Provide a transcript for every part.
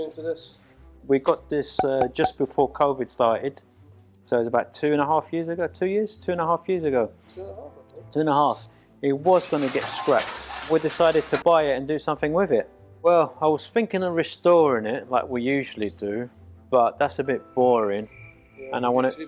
you into this? We got this just before COVID started, so it was about 2.5 years ago. 2 years? 2.5 years ago. 2.5. 2.5. It was going to get scrapped. We decided to buy it and do something with it. Well, I was thinking of restoring it like we usually do, but that's a bit boring. Yeah, and I want to.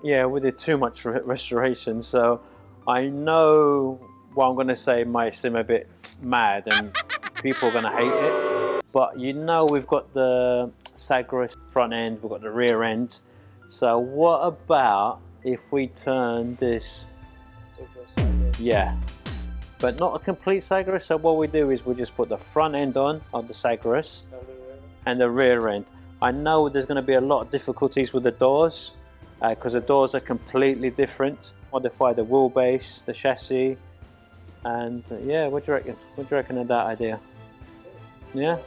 Yeah, we did too much restoration, so I know what I'm going to say might seem a bit mad and people are going to hate it. But you know, we've got the Sagaris front end, we've got the rear end. So what about if we turn this? Yeah, but not a complete Sagaris. So what we do is we just put the front end on the Sagaris and the rear end. I know there's going to be a lot of difficulties with the doors because the doors are completely different. Modify the wheelbase, the chassis, and yeah, what do you reckon? What do you reckon of that idea? Yeah.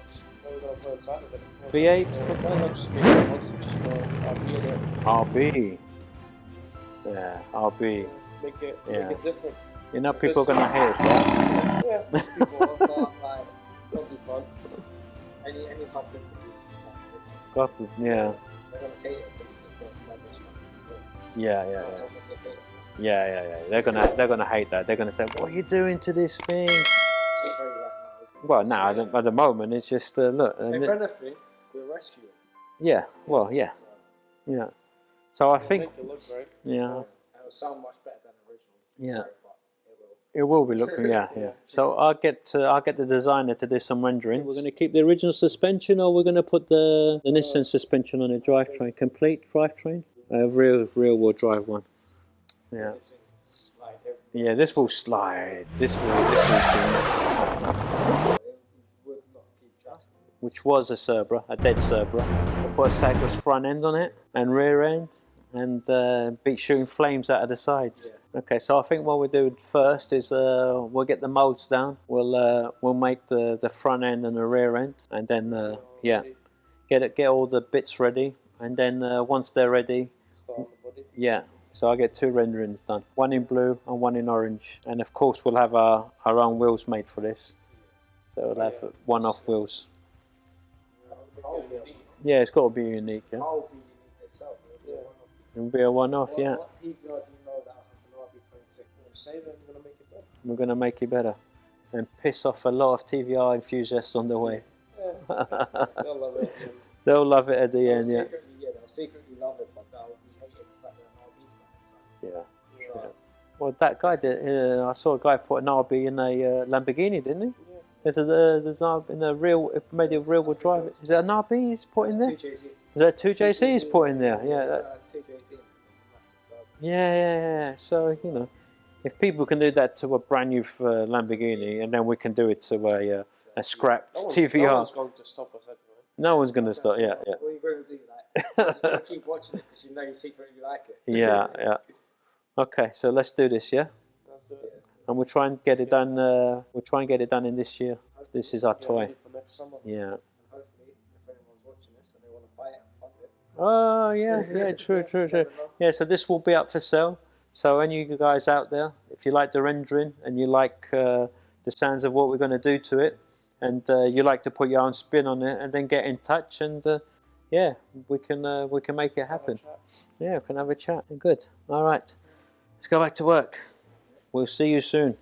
V8. RB. Yeah, RB. Make it different. You know, people are gonna hate us, right? Yeah, most people are, but like, it'll be fun. Any publicity. Yeah. They're gonna hate it because it's gonna sound Yeah. They're gonna hate that. They're gonna say, "What are you doing to this thing?" Well, now at the moment, it's just look. If anything, we'll rescue it. Yeah. Well, yeah. Yeah. So I think. Make it look great. Yeah. It'll sound much better than the original. Yeah. Sorry, but it will be looking. Yeah. So I'll get the designer to do some rendering. We're going to keep the original suspension, or we're going to put the Nissan suspension on a drivetrain, complete drivetrain, a real wheel drive one. Yeah. Yeah, this will slide. This will. Which was a Cerbera, a dead Cerbera. I put a Sagaris front end on it and rear end, and be shooting flames out of the sides. Yeah. Okay, so I think what we'll do first is we'll get the molds down. We'll make the front end and the rear end, and then get all the bits ready, and then once they're ready, start on the body. Yeah. So I get 2 renderings done, one in blue and one in orange, and of course we'll have our own wheels made for this. So we'll have one-off wheels. Yeah, it's got to be unique. Yeah. It'll be a one-off. Yeah. What TVR do you know that have an RB26? Save it. We're gonna make it better. We're gonna make it better, and piss off a lot of TVR enthusiasts on the way. Yeah. They'll love it. They'll love it at the end. Yeah. They'll secretly love it, but they'll be hating the fact that an RB's coming. Yeah. Well, that guy did. I saw a guy put an RB in a Lamborghini, didn't he? Yeah. There's in a real, made a real-wheel drive. Is that an RB he's put in there? 2 JC. Is that 2 JC he's put in there? Yeah. 2 JC. Yeah. So you know, if people can do that to a brand new Lamborghini, and then we can do it to a scrapped TVR. No one's going to stop us anyway. No one's going to stop. Yeah. What are you going to do? Like, you're keep watching it because you know you secretly like it. Yeah. Okay, so let's do this. Yeah. And we'll try and get it done. We'll try and get it done in this year. This is our toy. Yeah. And hopefully, if anyone's watching this and they want to buy it and fund it. Oh yeah, true. Yeah, so this will be up for sale. So any of you guys out there, if you like the rendering and you like the sounds of what we're going to do to it, and you like to put your own spin on it, and then get in touch, and yeah, we can make it happen. Yeah, we can have a chat. Good. All right, let's go back to work. We'll see you soon.